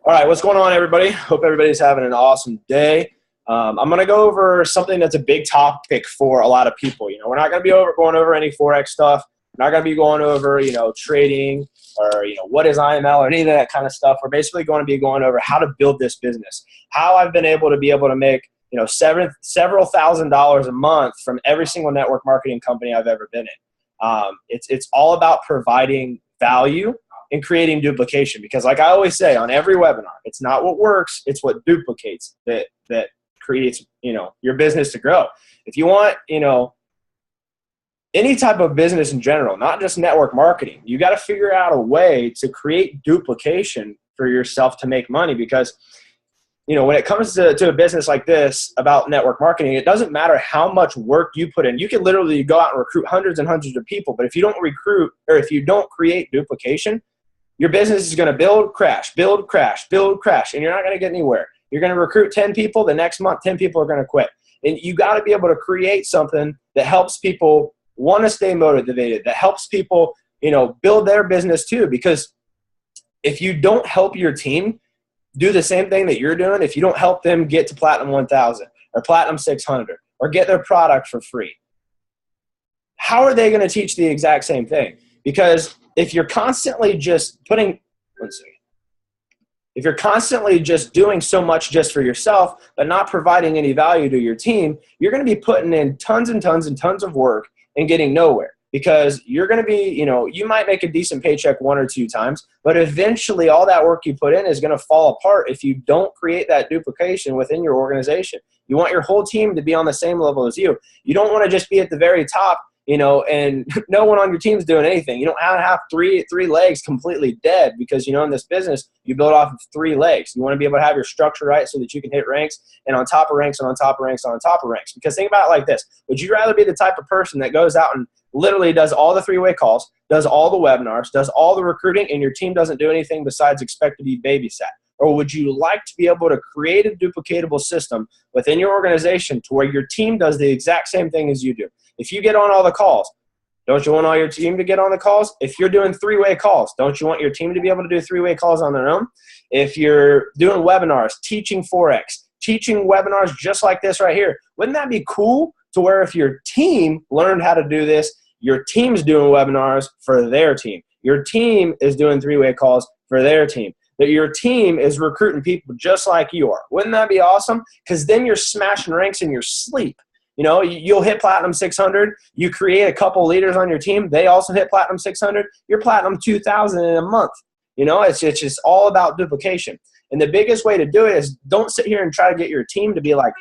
All right, what's going on, everybody? Hope everybody's having an awesome day. I'm going to go over something that's a big topic for a lot of people. We're not going to be going over any Forex stuff. We're not going to be going over, trading or, what is IML or any of that kind of stuff. We're basically going to be going over how to build this business, how I've been able to make, several $1,000s a month from every single network marketing company I've ever been in. It's all about providing value and creating duplication, because like I always say on every webinar, it's not what works, it's what duplicates that creates, your business to grow. If you want, any type of business in general, not just network marketing, you got to figure out a way to create duplication for yourself to make money, because when it comes to a business like this about network marketing, it doesn't matter how much work you put in. You can literally go out and recruit hundreds and hundreds of people, but if you don't recruit, or if you don't create duplication, your business is going to build, crash, build, crash, build, crash, and you're not going to get anywhere. You're going to recruit 10 people. The next month, 10 people are going to quit. And you got to be able to create something that helps people want to stay motivated, that helps people, build their business too. Because if you don't help your team do the same thing that you're doing, if you don't help them get to Platinum 1000 or Platinum 600 or get their product for free, how are they going to teach the exact same thing? Because if you're constantly just if you're constantly just doing so much just for yourself, but not providing any value to your team, you're going to be putting in tons and tons and tons of work and getting nowhere. Because you're going to be, you might make a decent paycheck one or two times, but eventually all that work you put in is going to fall apart if you don't create that duplication within your organization. You want your whole team to be on the same level as you. You don't want to just be at the very top, and no one on your team is doing anything. You don't have three legs completely dead, because, in this business, you build off of 3 legs. You want to be able to have your structure right so that you can hit ranks and on top of ranks and on top of ranks and on top of ranks. Because think about it like this. Would you rather be the type of person that goes out and literally does all the 3-way calls, does all the webinars, does all the recruiting, and your team doesn't do anything besides expect to be babysat? Or would you like to be able to create a duplicatable system within your organization to where your team does the exact same thing as you do? If you get on all the calls, don't you want all your team to get on the calls? If you're doing 3-way calls, don't you want your team to be able to do 3-way calls on their own? If you're doing webinars, teaching Forex, teaching webinars just like this right here, wouldn't that be cool to where if your team learned how to do this, your team's doing webinars for their team. Your team is doing 3-way calls for their team. That your team is recruiting people just like you are. Wouldn't that be awesome? Because then you're smashing ranks in your sleep. You'll hit Platinum 600. You create a couple leaders on your team. They also hit Platinum 600. You're Platinum 2000 in a month. It's just all about duplication. And the biggest way to do it is don't sit here and try to get your team to be like,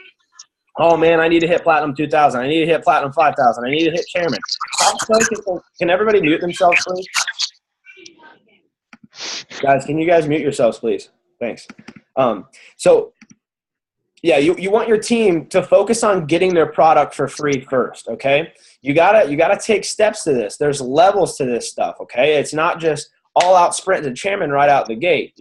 oh, man, I need to hit Platinum 2000. I need to hit Platinum 5000. I need to hit Chairman. Can everybody mute themselves, please? Guys, can you guys mute yourselves, please? Thanks. Yeah, you want your team to focus on getting their product for free first, okay? You gotta take steps to this. There's levels to this stuff, okay? It's not just all out sprint to Chairman right out the gate.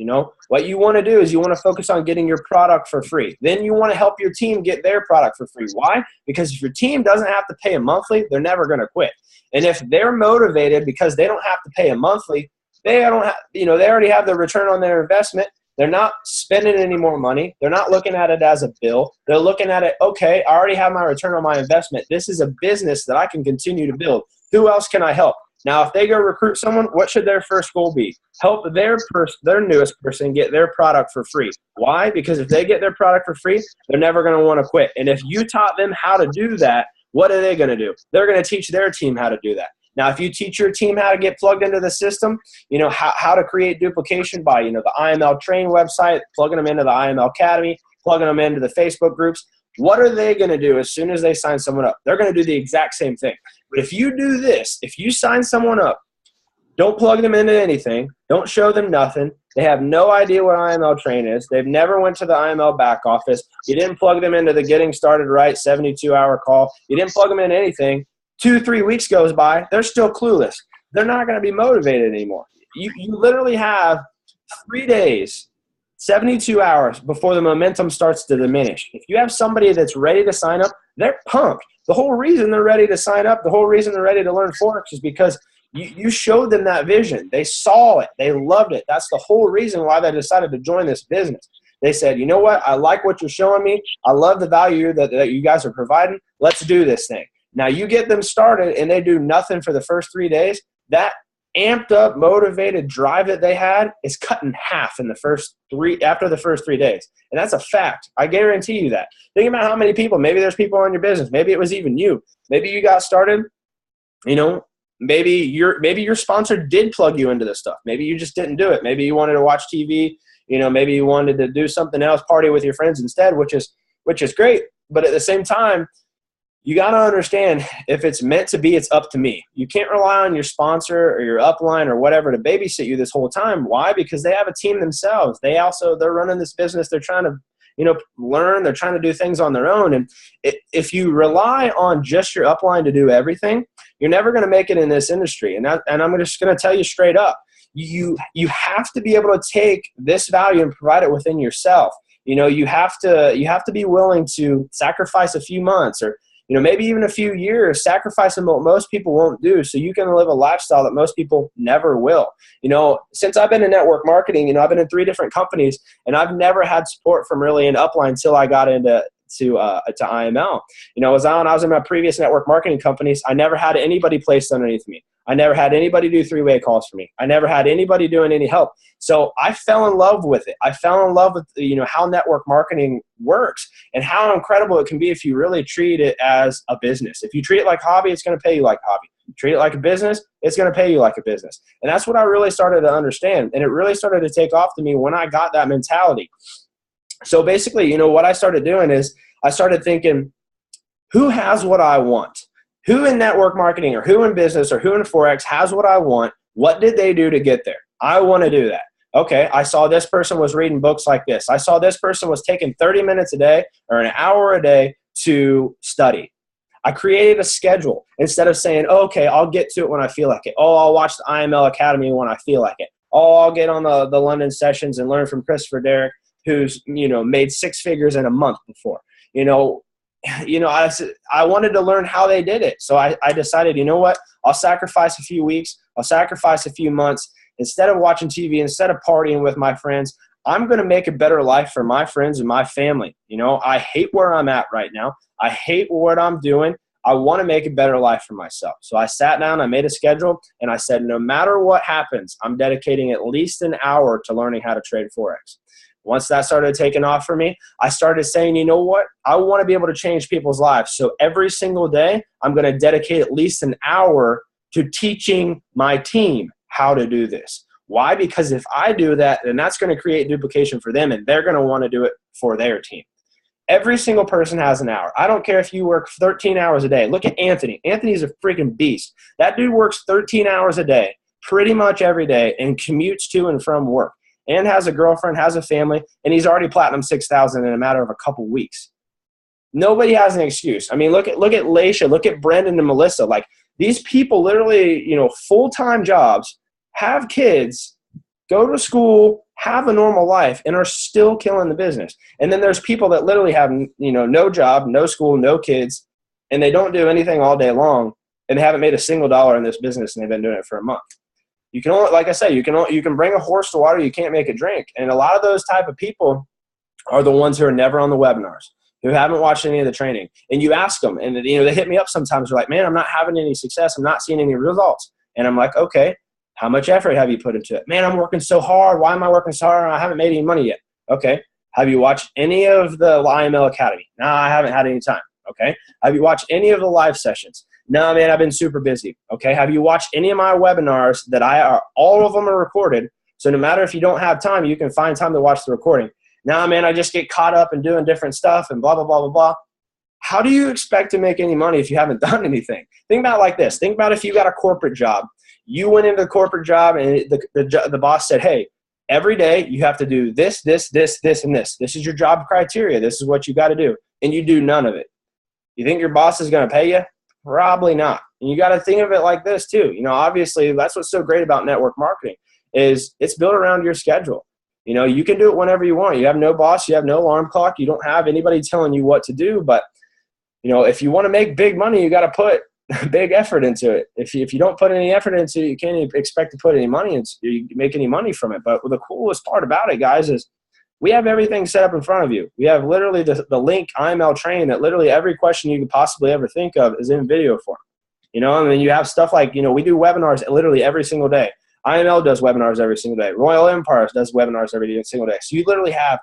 What you want to do is you want to focus on getting your product for free. Then you want to help your team get their product for free. Why? Because if your team doesn't have to pay a monthly, they're never going to quit. And if they're motivated because they don't have to pay a monthly, they already have the return on their investment. They're not spending any more money. They're not looking at it as a bill. They're looking at it, okay, I already have my return on my investment. This is a business that I can continue to build. Who else can I help? Now, if they go recruit someone, what should their first goal be? Help their newest person get their product for free. Why? Because if they get their product for free, they're never going to want to quit. And if you taught them how to do that, what are they going to do? They're going to teach their team how to do that. Now, if you teach your team how to get plugged into the system, how to create duplication by, the IML Train website, plugging them into the IML Academy, plugging them into the Facebook groups, what are they going to do as soon as they sign someone up? They're going to do the exact same thing. But if you do this, if you sign someone up, don't plug them into anything, don't show them nothing, they have no idea what IML Train is, they've never went to the IML back office, you didn't plug them into the Getting Started Right 72-hour call, you didn't plug them into anything, 2-3 weeks goes by, they're still clueless. They're not going to be motivated anymore. You literally have 3 days, 72 hours before the momentum starts to diminish. If you have somebody that's ready to sign up, they're pumped. The whole reason they're ready to sign up, the whole reason they're ready to learn Forex is because You showed them that vision. They saw it. They loved it. That's the whole reason why they decided to join this business. They said, you know what? I like what you're showing me. I love the value that you guys are providing. Let's do this thing. Now you get them started and they do nothing for the first 3 days. That amped up, motivated drive that they had is cut in half in the after the first 3 days. And that's a fact. I guarantee you that. Think about how many people, maybe there's people in your business. Maybe it was even you. Maybe you got started, maybe your sponsor did plug you into this stuff. Maybe you just didn't do it. Maybe you wanted to watch TV, maybe you wanted to do something else, party with your friends instead, which is great. But at the same time, you got to understand, if it's meant to be, it's up to me. You can't rely on your sponsor or your upline or whatever to babysit you this whole time. Why? Because they have a team themselves. They're running this business. They're trying to, learn. They're trying to do things on their own. And if you rely on just your upline to do everything, you're never going to make it in this industry. And I'm just going to tell you straight up, you have to be able to take this value and provide it within yourself. You have to be willing to sacrifice a few months or maybe even a few years, sacrificing what most people won't do so you can live a lifestyle that most people never will. Since I've been in network marketing, I've been in 3 different companies, and I've never had support from really an upline until I got into IML. I was in my previous network marketing companies. I never had anybody placed underneath me. I never had anybody do 3-way calls for me. I never had anybody doing any help. So I fell in love with it. I fell in love with how network marketing works and how incredible it can be if you really treat it as a business. If you treat it like a hobby, it's going to pay you like a hobby. Treat it like a business, it's going to pay you like a business. And that's what I really started to understand. And it really started to take off to me when I got that mentality. So basically, what I started doing is I started thinking, who has what I want? Who in network marketing or who in business or who in Forex has what I want? What did they do to get there? I want to do that. Okay, I saw this person was reading books like this. I saw this person was taking 30 minutes a day or an hour a day to study. I created a schedule instead of saying, okay, I'll get to it when I feel like it. Oh, I'll watch the IML Academy when I feel like it. Oh, I'll get on the London sessions and learn from Christopher Derrick, who's, made 6 figures in a month before. I wanted to learn how they did it. So I decided, what? I'll sacrifice a few weeks. I'll sacrifice a few months. Instead of watching TV, instead of partying with my friends, I'm going to make a better life for my friends and my family. I hate where I'm at right now. I hate what I'm doing. I want to make a better life for myself. So I sat down, I made a schedule, and I said, no matter what happens, I'm dedicating at least an hour to learning how to trade Forex. Once that started taking off for me, I started saying, you know what? I want to be able to change people's lives. So every single day, I'm going to dedicate at least an hour to teaching my team how to do this. Why? Because if I do that, then that's going to create duplication for them, and they're going to want to do it for their team. Every single person has an hour. I don't care if you work 13 hours a day. Look at Anthony. Anthony's a freaking beast. That dude works 13 hours a day, pretty much every day, and commutes to and from work, and has a girlfriend, has a family, and he's already platinum 6,000 in a matter of a couple weeks. Nobody has an excuse. I mean, look at Laisha, look at Brendan and Melissa. Like, these people literally, full-time jobs, have kids, go to school, have a normal life, and are still killing the business. And then there's people that literally have, no job, no school, no kids, and they don't do anything all day long, and they haven't made a single dollar in this business, and they've been doing it for a month. You can only, like I say, you can bring a horse to water, you can't make it drink. And a lot of those type of people are the ones who are never on the webinars, who haven't watched any of the training. And you ask them, and they hit me up sometimes. They're like, man, I'm not having any success. I'm not seeing any results. And I'm like, okay, how much effort have you put into it? Man, I'm working so hard. Why am I working so hard? I haven't made any money yet. Okay. Have you watched any of the IML Academy? No, I haven't had any time. Okay. Have you watched any of the live sessions? No, man, I've been super busy. Okay. Have you watched any of my webinars that all of them are recorded? So no matter if you don't have time, you can find time to watch the recording. No, man, I just get caught up in doing different stuff and blah, blah, blah, blah, blah. How do you expect to make any money if you haven't done anything? Think about it like this. Think about if you got a corporate job. You went into the corporate job and the boss said, hey, every day you have to do this, this, this, this, and this. This is your job criteria. This is what you got to do. And you do none of it. You think your boss is going to pay you? Probably not. And you got to think of it like this too. Obviously that's what's so great about network marketing is it's built around your schedule. You can do it whenever you want. You have no boss. You have no alarm clock. You don't have anybody telling you what to do. But, if you want to make big money, you got to put big effort into it. If you don't put any effort into it, you can't even expect to put any money into you make any money from it. But the coolest part about it, guys, is we have everything set up in front of you. We have literally the link IML Train that literally every question you could possibly ever think of is in video form. You know, and then you have stuff like, you know, we do webinars literally every single day. IML does webinars every single day. Royal Empires does webinars every single day. So you literally have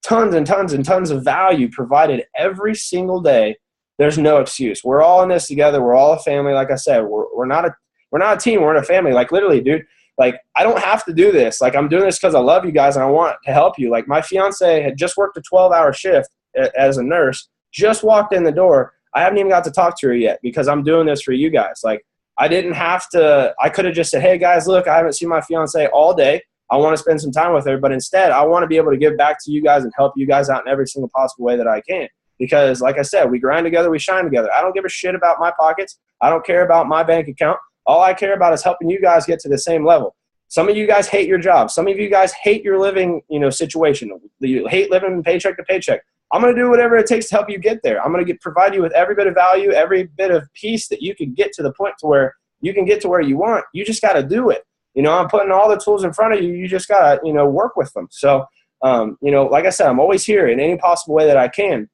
tons and tons and tons of value provided every single day. There's no excuse. We're all in this together. We're all a family. Like I said, we're not a team. We're in a family. Like literally, dude, like I don't have to do this. Like I'm doing this because I love you guys and I want to help you. Like my fiance had just worked a 12-hour shift as a nurse, just walked in the door. I haven't even got to talk to her yet because I'm doing this for you guys. Like I didn't have to, I could have just said, hey guys, look, I haven't seen my fiance all day. I want to spend some time with her, but instead I want to be able to give back to you guys and help you guys out in every single possible way that I can. Because like I said, we grind together, we shine together. I don't give a shit about my pockets. I don't care about my bank account. All I care about is helping you guys get to the same level. Some of you guys hate your job. Some of you guys hate your living, you know, situation. You hate living paycheck to paycheck. I'm going to do whatever it takes to help you get there. I'm going to provide you with every bit of value, every bit of peace that you can get to the point to where you can get to where you want. You just got to do it. You know, I'm putting all the tools in front of you. You just got to, you know, work with them. So, you know, like I said, I'm always here in any possible way that I can.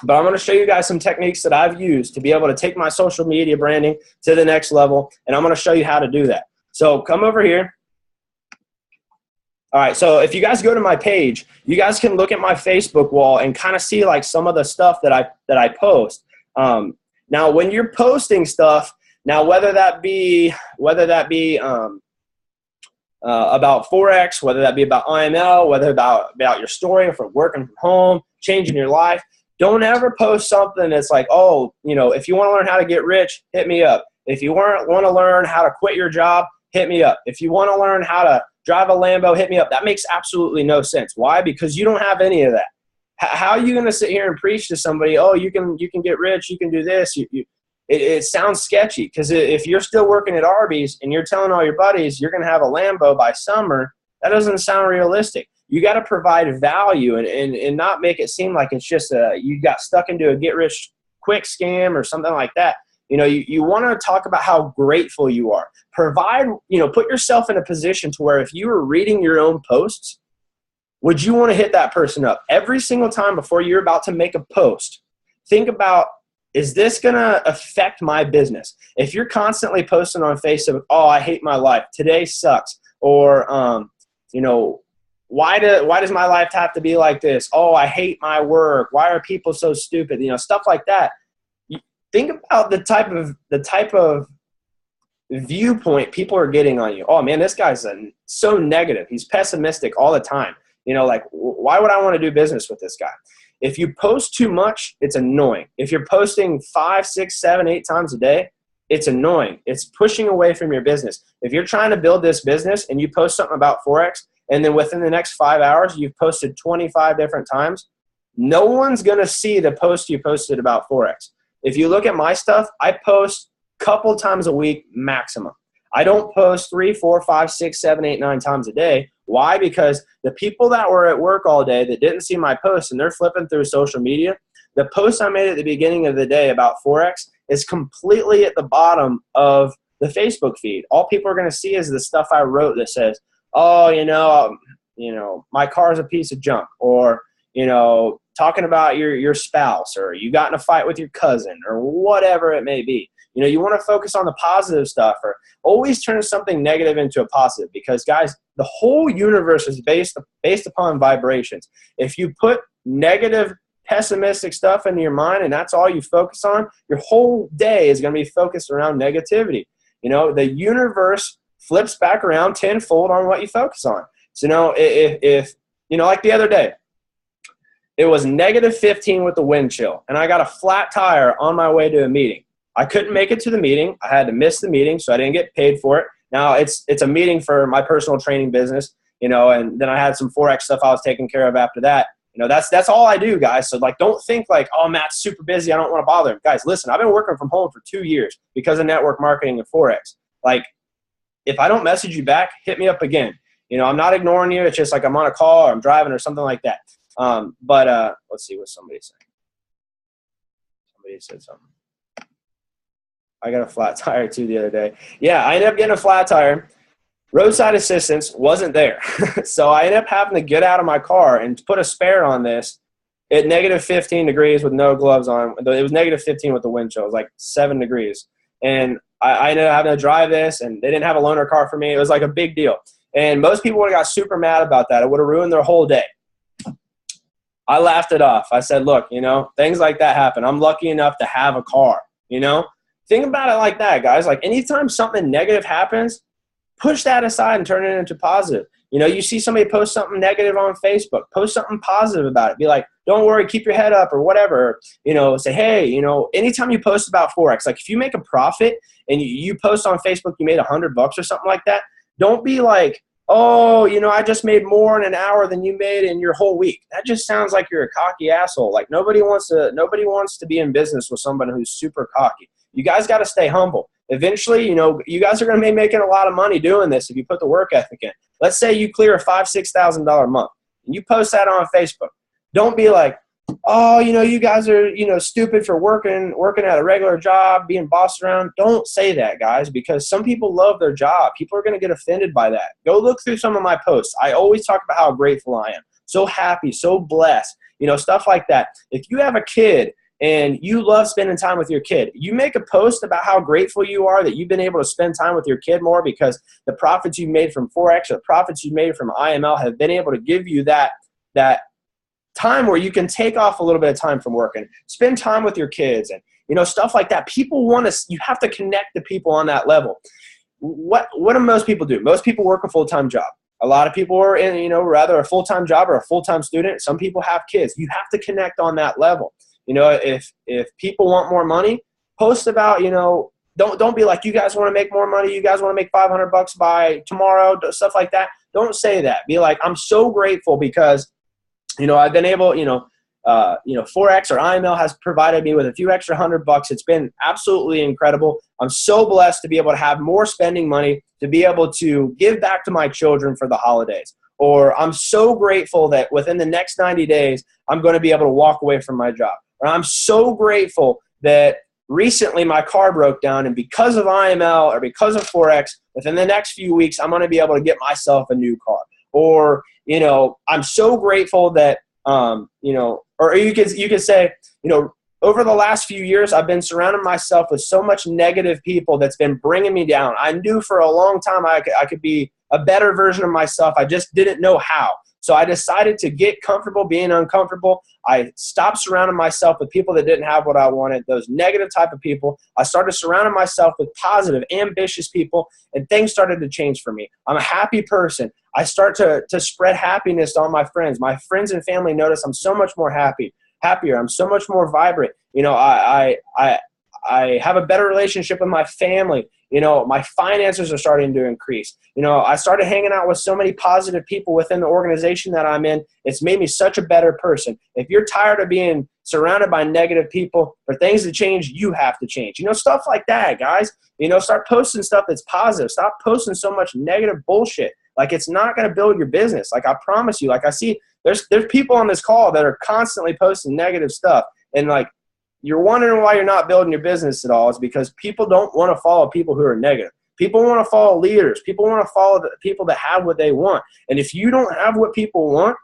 But I'm going to show you guys some techniques that I've used to be able to take my social media branding to the next level. And I'm going to show you how to do that. So come over here. All right, so if you guys go to my page, you guys can look at my Facebook wall and kind of see like some of the stuff that I post. Now, when you're posting stuff, now whether that be about Forex, whether that be about IML, whether about your story for working from home, changing your life, don't ever post something that's like, oh, you know, if you want to learn how to get rich, hit me up. If you want to learn how to quit your job, hit me up. If you want to learn how to drive a Lambo, hit me up. That makes absolutely no sense. Why? Because you don't have any of that. How are you going to sit here and preach to somebody, oh, you can get rich, you can do this? It sounds sketchy because if you're still working at Arby's and you're telling all your buddies you're going to have a Lambo by summer, that doesn't sound realistic. You got to provide value and not make it seem like it's just you got stuck into a get-rich-quick scam or something like that. You know, you want to talk about how grateful you are. Provide, you know, put yourself in a position to where if you were reading your own posts, would you want to hit that person up? Every single time before you're about to make a post, think about, is this going to affect my business? If you're constantly posting on Facebook, oh, I hate my life, today sucks, or, you know, why does my life have to be like this? Oh, I hate my work. Why are people so stupid? You know, stuff like that. Think about the type of viewpoint people are getting on you. Oh man, this guy's so negative. He's pessimistic all the time. You know, like why would I want to do business with this guy? If you post too much, it's annoying. If you're posting 5, 6, 7, 8 times a day, it's annoying. It's pushing away from your business. If you're trying to build this business and you post something about Forex and then within the next 5 hours you've posted 25 different times, no one's going to see the post you posted about Forex. If you look at my stuff, I post a couple times a week maximum. I don't post 3, 4, 5, 6, 7, 8, 9 times a day. Why? Because the people that were at work all day that didn't see my post and they're flipping through social media, the post I made at the beginning of the day about Forex is completely at the bottom of the Facebook feed. All people are going to see is the stuff I wrote that says, oh, you know, my car is a piece of junk, or, you know, talking about your spouse, or you got in a fight with your cousin, or whatever it may be. You know, you want to focus on the positive stuff, or always turn something negative into a positive, because guys, the whole universe is based upon vibrations. If you put negative, pessimistic stuff into your mind and that's all you focus on, your whole day is going to be focused around negativity. You know, the universe flips back around tenfold on what you focus on. So, you know, if you know, like the other day, it was -15 with the wind chill, and I got a flat tire on my way to a meeting. I couldn't make it to the meeting. I had to miss the meeting, so I didn't get paid for it. Now, it's a meeting for my personal training business, you know, and then I had some Forex stuff I was taking care of after that. You know, that's all I do, guys. So, like, don't think like, oh, Matt's super busy, I don't want to bother him. Guys, listen, I've been working from home for 2 years because of network marketing and Forex. Like, if I don't message you back, hit me up again. You know, I'm not ignoring you. It's just like I'm on a call or I'm driving or something like that. But let's see what somebody said. Somebody said something. I got a flat tire too the other day. Yeah, I ended up getting a flat tire. Roadside assistance wasn't there. So I ended up having to get out of my car and put a spare on this at negative 15 degrees with no gloves on. It was negative 15 with the wind chill. It was like 7 degrees. And I ended up having to drive this, and they didn't have a loaner car for me. It was like a big deal. And most people would have got super mad about that. It would have ruined their whole day. I laughed it off. I said, look, things like that happen. I'm lucky enough to have a car, Think about it like that, guys. Like anytime something negative happens, push that aside and turn it into positive. You see somebody post something negative on Facebook, post something positive about it. Be like, don't worry, keep your head up or whatever. Say, hey, anytime you post about Forex, like if you make a profit and you post on Facebook, you made $100 or something like that. Don't be like, oh, I just made more in an hour than you made in your whole week. That just sounds like you're a cocky asshole. Like nobody wants to be in business with somebody who's super cocky. You guys got to stay humble. Eventually, you guys are going to be making a lot of money doing this if you put the work ethic in. Let's say you clear a $5,000-$6,000 a month and you post that on Facebook. Don't be like, oh, you guys are, stupid for working at a regular job, being bossed around. Don't say that, guys, because some people love their job. People are going to get offended by that. Go look through some of my posts. I always talk about how grateful I am. So happy, so blessed, stuff like that. If you have a kid and you love spending time with your kid, you make a post about how grateful you are that you've been able to spend time with your kid more because the profits you made from Forex or the profits you made from IML have been able to give you that time where you can take off a little bit of time from work and spend time with your kids and, stuff like that. People you have to connect to people on that level. What do most people do? Most people work a full-time job. A lot of people are in, rather a full-time job or a full-time student. Some people have kids. You have to connect on that level. If people want more money, post about, don't be like, you guys want to make more money. You guys want to make $500 by tomorrow, stuff like that. Don't say that. Be like, I'm so grateful because, I've been able, Forex or IML has provided me with a few extra $100. It's been absolutely incredible. I'm so blessed to be able to have more spending money to be able to give back to my children for the holidays. Or I'm so grateful that within the next 90 days, I'm going to be able to walk away from my job. Or I'm so grateful that recently my car broke down, and because of IML or because of Forex, within the next few weeks, I'm going to be able to get myself a new car. Or, I'm so grateful that, or you could say, over the last few years, I've been surrounding myself with so much negative people that's been bringing me down. I knew for a long time I could be a better version of myself. I just didn't know how. So I decided to get comfortable being uncomfortable. I stopped surrounding myself with people that didn't have what I wanted, those negative type of people. I started surrounding myself with positive, ambitious people, and things started to change for me. I'm a happy person. I start to spread happiness on my friends. My friends and family notice I'm so much more happier. I'm so much more vibrant. I have a better relationship with my family. My finances are starting to increase. I started hanging out with so many positive people within the organization that I'm in. It's made me such a better person. If you're tired of being surrounded by negative people, for things to change, you have to change. Stuff like that, guys. Start posting stuff that's positive. Stop posting so much negative bullshit. Like, it's not going to build your business. Like, I promise you. Like, I see there's people on this call that are constantly posting negative stuff. And, like, you're wondering why you're not building your business at all. It's because people don't want to follow people who are negative. People want to follow leaders. People want to follow the people that have what they want. And if you don't have what people want,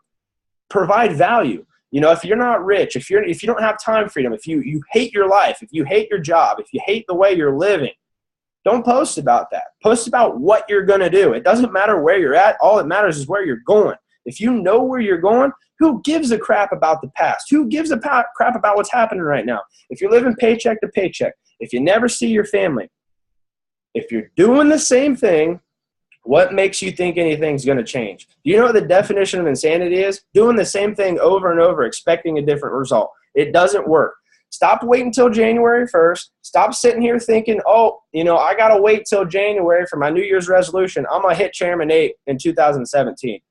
provide value. If you're not rich, if you don't have time freedom, if you hate your life, if you hate your job, if you hate the way you're living, don't post about that. Post about what you're going to do. It doesn't matter where you're at. All that matters is where you're going. If you know where you're going, who gives a crap about the past? Who gives a crap about what's happening right now? If you're living paycheck to paycheck, if you never see your family, if you're doing the same thing, what makes you think anything's going to change? Do you know what the definition of insanity is? Doing the same thing over and over, expecting a different result. It doesn't work. Stop waiting until January 1st. Stop sitting here thinking, I got to wait till January for my New Year's resolution. I'm going to hit Chairman 8 in 2017.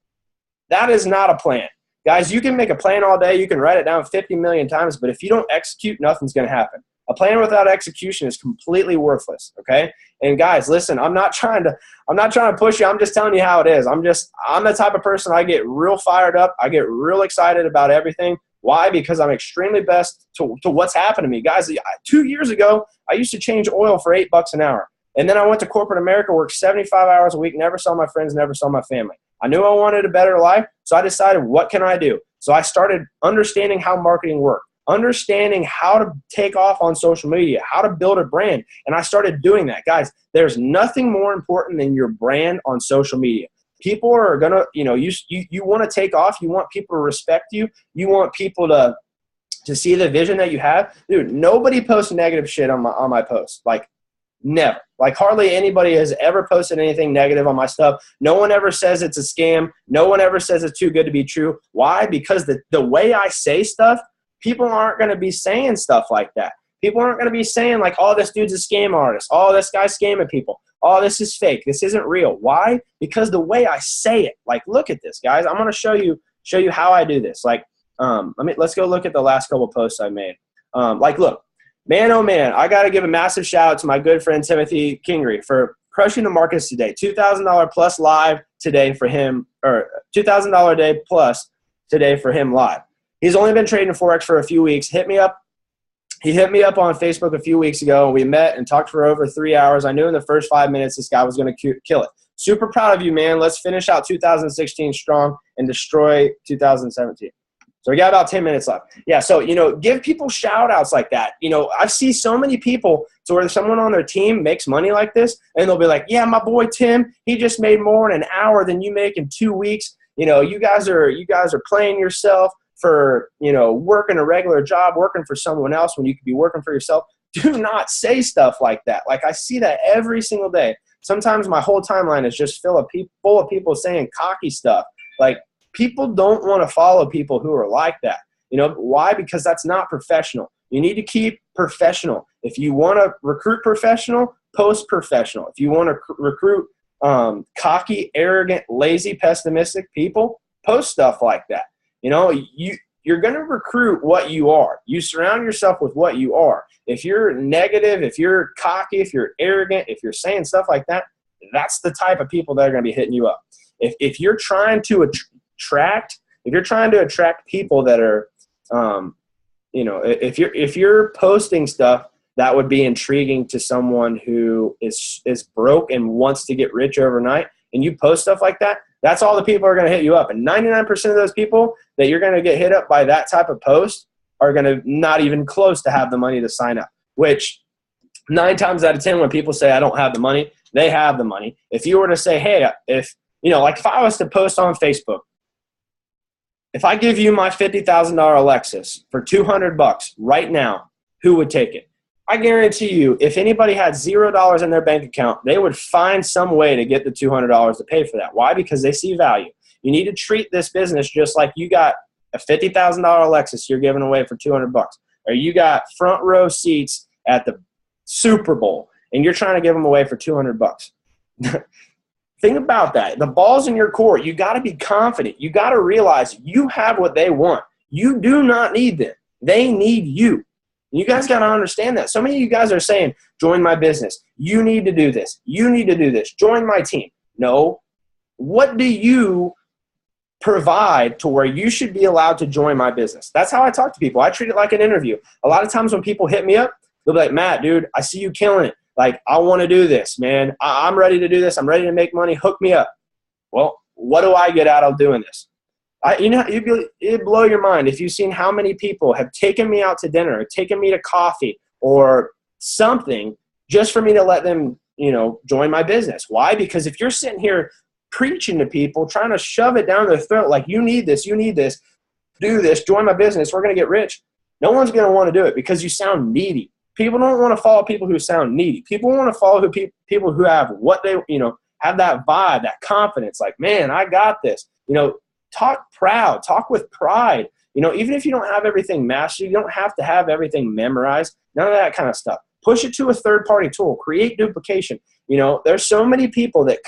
That is not a plan. Guys, you can make a plan all day. You can write it down 50 million times, but if you don't execute, nothing's going to happen. A plan without execution is completely worthless, okay? And guys, listen, I'm not trying to push you. I'm just telling you how it is. I'm the type of person, I get real fired up. I get real excited about everything. Why? Because I'm extremely best to what's happened to me. Guys, 2 years ago, I used to change oil for $8 an hour. And then I went to corporate America, worked 75 hours a week, never saw my friends, never saw my family. I knew I wanted a better life, so I decided, what can I do? So I started understanding how marketing worked, understanding how to take off on social media, how to build a brand. And I started doing that. Guys, there's nothing more important than your brand on social media. People are going to, you want to take off. You want people to respect you. You want people to see the vision that you have. Dude, nobody posts negative shit on my posts. Like, never. Like, hardly anybody has ever posted anything negative on my stuff. No one ever says it's a scam. No one ever says it's too good to be true. Why? Because the way I say stuff, people aren't going to be saying stuff like that. People aren't going to be saying like, oh, this dude's a scam artist. Oh, this guy's scamming people. Oh, this is fake. This isn't real. Why? Because the way I say it. Like, look at this, guys. I'm going to show you how I do this. Like, let's go look at the last couple posts I made. Look. Man, oh man, I got to give a massive shout out to my good friend Timothy Kingery for crushing the markets today. $2,000 plus live today for him, or $2,000 a day plus today for him live. He's only been trading Forex for a few weeks. He hit me up on Facebook a few weeks ago, and we met and talked for over 3 hours. I knew in the first 5 minutes this guy was going to kill it. Super proud of you, man. Let's finish out 2016 strong and destroy 2017. So we got about 10 minutes left. Yeah, so, give people shout-outs like that. I see so many people to where someone on their team makes money like this, and they'll be like, yeah, my boy Tim, he just made more in an hour than you make in 2 weeks. You guys are playing yourself for, working a regular job, working for someone else when you could be working for yourself. Do not say stuff like that. Like, I see that every single day. Sometimes my whole timeline is just full of people saying cocky stuff. Like, people don't want to follow people who are like that. Why? Because that's not professional. You need to keep professional. If you want to recruit professional, post professional. If you want to recruit cocky, arrogant, lazy, pessimistic people, post stuff like that. You're going to recruit what you are. You surround yourself with what you are. If you're negative, if you're cocky, if you're arrogant, if you're saying stuff like that, that's the type of people that are going to be hitting you up. If you're trying to attract people that are, if you're posting stuff that would be intriguing to someone who is broke and wants to get rich overnight, and you post stuff like that, that's all the people are going to hit you up. And 99% of those people that you're going to get hit up by that type of post are going to not even close to have the money to sign up, which 9 times out of 10, when people say I don't have the money, they have the money. If you were to say, hey, if I was to post on Facebook, if I give you my $50,000 Lexus for $200 right now, who would take it? I guarantee you, if anybody had $0 in their bank account, they would find some way to get the $200 to pay for that. Why? Because they see value. You need to treat this business just like you got a $50,000 Lexus you're giving away for $200, or you got front row seats at the Super Bowl and you're trying to give them away for $200. Think about that. The ball's in your court. You got to be confident. You got to realize you have what they want. You do not need them. They need you. You guys got to understand that. So many of you guys are saying, join my business. You need to do this. You need to do this. Join my team. No. What do you provide to where you should be allowed to join my business? That's how I talk to people. I treat it like an interview. A lot of times when people hit me up, they'll be like, Matt, dude, I see you killing it. Like, I want to do this, man. I'm ready to do this. I'm ready to make money. Hook me up. Well, what do I get out of doing this? It'd blow your mind if you've seen how many people have taken me out to dinner, or taken me to coffee or something just for me to let them, join my business. Why? Because if you're sitting here preaching to people, trying to shove it down their throat, like, you need this, do this, join my business, we're going to get rich. No one's going to want to do it because you sound needy. People don't want to follow people who sound needy. People want to follow people who have what they, have that vibe, that confidence. Like, man, I got this. Talk proud. Talk with pride. Even if you don't have everything mastered, you don't have to have everything memorized. None of that kind of stuff. Push it to a third-party tool. Create duplication. There's so many people that,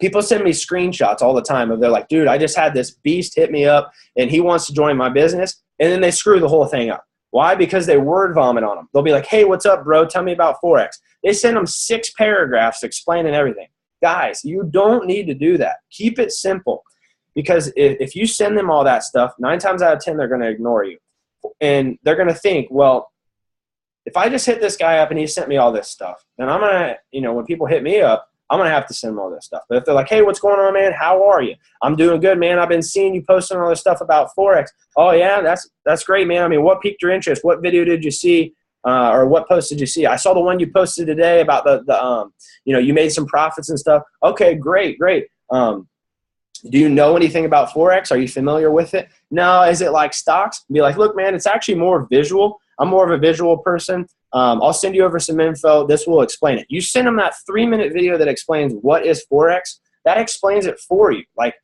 people send me screenshots all the time of they're like, dude, I just had this beast hit me up and he wants to join my business. And then they screw the whole thing up. Why? Because they word vomit on them. They'll be like, hey, what's up, bro? Tell me about Forex. They send them 6 paragraphs explaining everything. Guys, you don't need to do that. Keep it simple. because if you send them all that stuff, 9 times out of 10, they're going to ignore you. And they're going to think, well, if I just hit this guy up and he sent me all this stuff, then I'm going to, when people hit me up, I'm going to have to send them all this stuff. But if they're like, hey, what's going on, man? How are you? I'm doing good, man. I've been seeing you posting all this stuff about Forex. Oh, yeah, that's great, man. I mean, what piqued your interest? What video did you see? Or what post did you see? I saw the one you posted today about the you made some profits and stuff. Okay, great. Do you know anything about Forex? Are you familiar with it? No. Is it like stocks? Be like, look, man, it's actually more visual. I'm more of a visual person. I'll send you over some info. This will explain it. You send them that 3-minute video that explains what is Forex. That explains it for you. Like,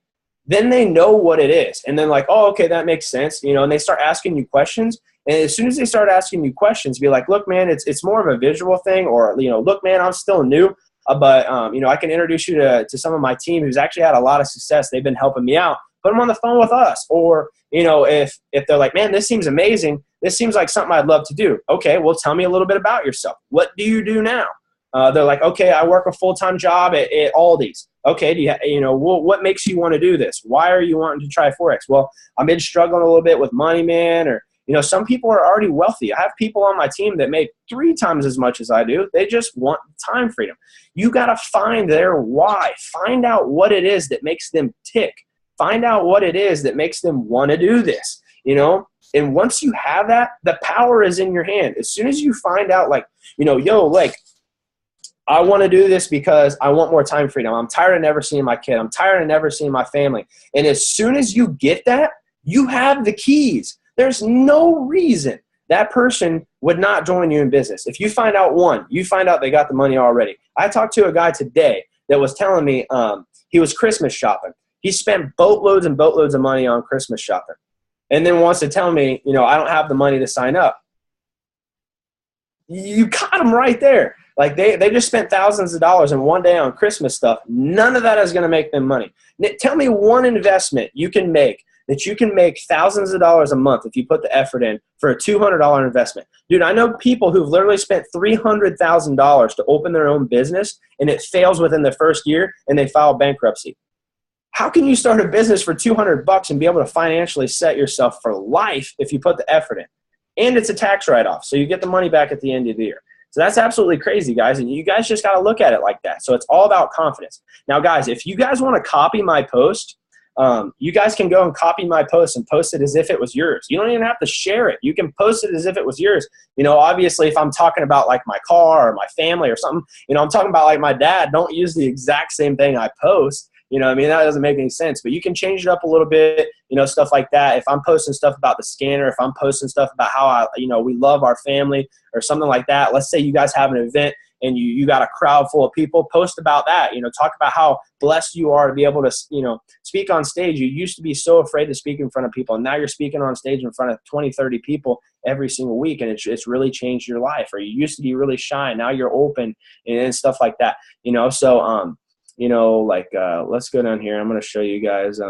then they know what it is. And then like, oh, okay, that makes sense. And they start asking you questions. And as soon as they start asking you questions, be like, look, man, it's more of a visual thing. Or, look, man, I'm still new. But I can introduce you to some of my team who's actually had a lot of success. They've been helping me out. Put them on the phone with us. Or, if they're like, man, this seems amazing. This seems like something I'd love to do. Okay, well, tell me a little bit about yourself. What do you do now? They're like, okay, I work a full-time job at Aldi's. Okay, what makes you want to do this? Why are you wanting to try Forex? Well, I've been struggling a little bit with money, man. Or, some people are already wealthy. I have people on my team that make 3 times as much as I do. They just want time freedom. You got to find their why. Find out what it is that makes them tick. Find out what it is that makes them want to do this, And once you have that, the power is in your hand. As soon as you find out, like, I want to do this because I want more time freedom. I'm tired of never seeing my kid. I'm tired of never seeing my family. And as soon as you get that, you have the keys. There's no reason that person would not join you in business. If you find out they got the money already. I talked to a guy today that was telling me he was Christmas shopping. He spent boatloads and boatloads of money on Christmas shopping. And then wants to tell me, I don't have the money to sign up. You caught them right there. Like they just spent thousands of dollars in one day on Christmas stuff. None of that is going to make them money. Tell me one investment you can make that you can make thousands of dollars a month if you put the effort in for a $200 investment. Dude, I know people who've literally spent $300,000 to open their own business and it fails within the first year and they file bankruptcy. How can you start a business for $200 and be able to financially set yourself for life if you put the effort in? And it's a tax write-off, so you get the money back at the end of the year. So that's absolutely crazy, guys, and you guys just got to look at it like that. So it's all about confidence. Now, guys, if you guys want to copy my post, you guys can go and copy my post and post it as if it was yours. You don't even have to share it. You can post it as if it was yours. Obviously, if I'm talking about like my car or my family or something, I'm talking about like my dad, don't use the exact same thing I post. That doesn't make any sense. But you can change it up a little bit, stuff like that. If I'm posting stuff about the scanner, if I'm posting stuff about how we love our family or something like that. Let's say you guys have an event and you got a crowd full of people, post about that. Talk about how blessed you are to be able to, speak on stage. You used to be so afraid to speak in front of people, and now you're speaking on stage in front of 20, 30 people every single week, and it's really changed your life. Or you used to be really shy, and now you're open and stuff like that. So let's go down here. I'm going to show you guys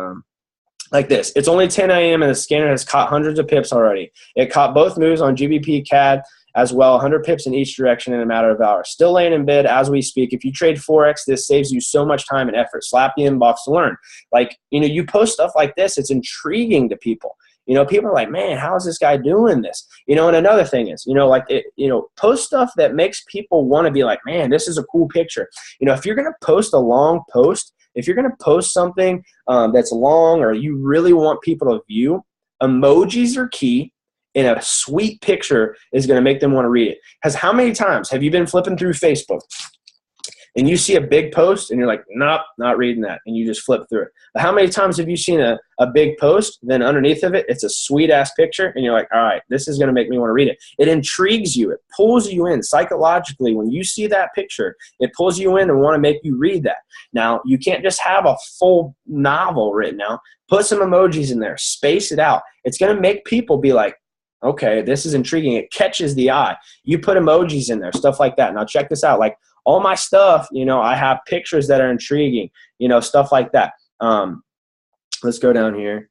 like this. It's only 10 a.m. and the scanner has caught hundreds of pips already. It caught both moves on GBP CAD as well, 100 pips in each direction in a matter of hours. Still laying in bid as we speak. If you trade Forex, this saves you so much time and effort. Slap the inbox to learn. Like, you post stuff like this, it's intriguing to people. People are like, man, how is this guy doing this? And another thing is, post stuff that makes people want to be like, man, this is a cool picture. If you're going to post a long post, if you're going to post something that's long or you really want people to view, emojis are key, and a sweet picture is going to make them want to read it. Because how many times have you been flipping through Facebook and you see a big post and you're like, nope, not reading that, and you just flip through it? But how many times have you seen a big post, then underneath of it, it's a sweet-ass picture, and you're like, all right, this is going to make me want to read it. It intrigues you. It pulls you in psychologically. When you see that picture, it pulls you in and want to make you read that. Now, you can't just have a full novel written out. Put some emojis in there. Space it out. It's going to make people be like, okay, this is intriguing. It catches the eye. You put emojis in there, stuff like that. Now, check this out. Like, all my stuff, I have pictures that are intriguing, stuff like that. Let's go down here.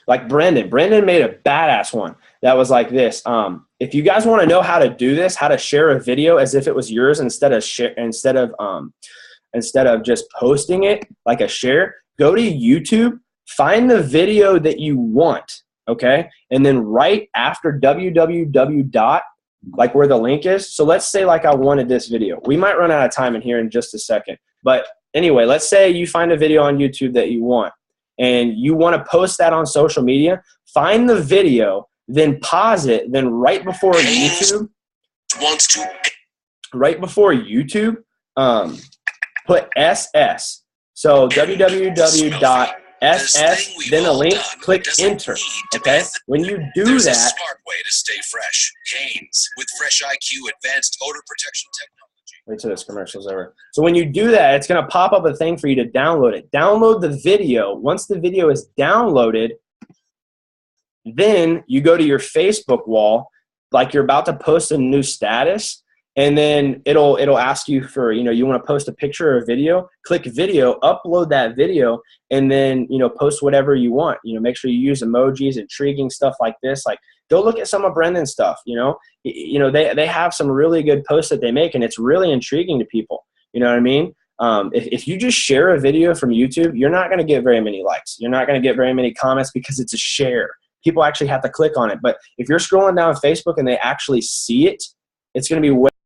Like Brendan made a badass one that was like this. if you guys want to know how to do this, how to share a video as if it was yours instead of just posting it like a share, go to YouTube, find the video that you want, okay? And then right after www dot, like where the link is. So let's say like I wanted this video. We might run out of time in here in just a second. But anyway, let's say you find a video on YouTube that you want and you want to post that on social media. Find the video, then pause it, then right before YouTube, put SS. So www dot SS, then a link, click enter. Okay? When you do There's that, a smart way to stay fresh. Hanes with Fresh IQ advanced odor protection technology. wait till this commercial's over. So when you do that, it's going to pop up a thing for you to download it. Download the video. Once the video is downloaded, then you go to your Facebook wall, like you're about to post a new status, and then it'll ask you for, you want to post a picture or a video, click video, upload that video, and then, post whatever you want. Make sure you use emojis, intriguing stuff like this. Like, go look at some of Brendan's stuff, they have some really good posts that they make, and it's really intriguing to people. You know what I mean? If you just share a video from YouTube, you're not going to get very many likes. You're not going to get very many comments because it's a share. People actually have to click on it. But if you're scrolling down Facebook and they actually see it, it's going to be way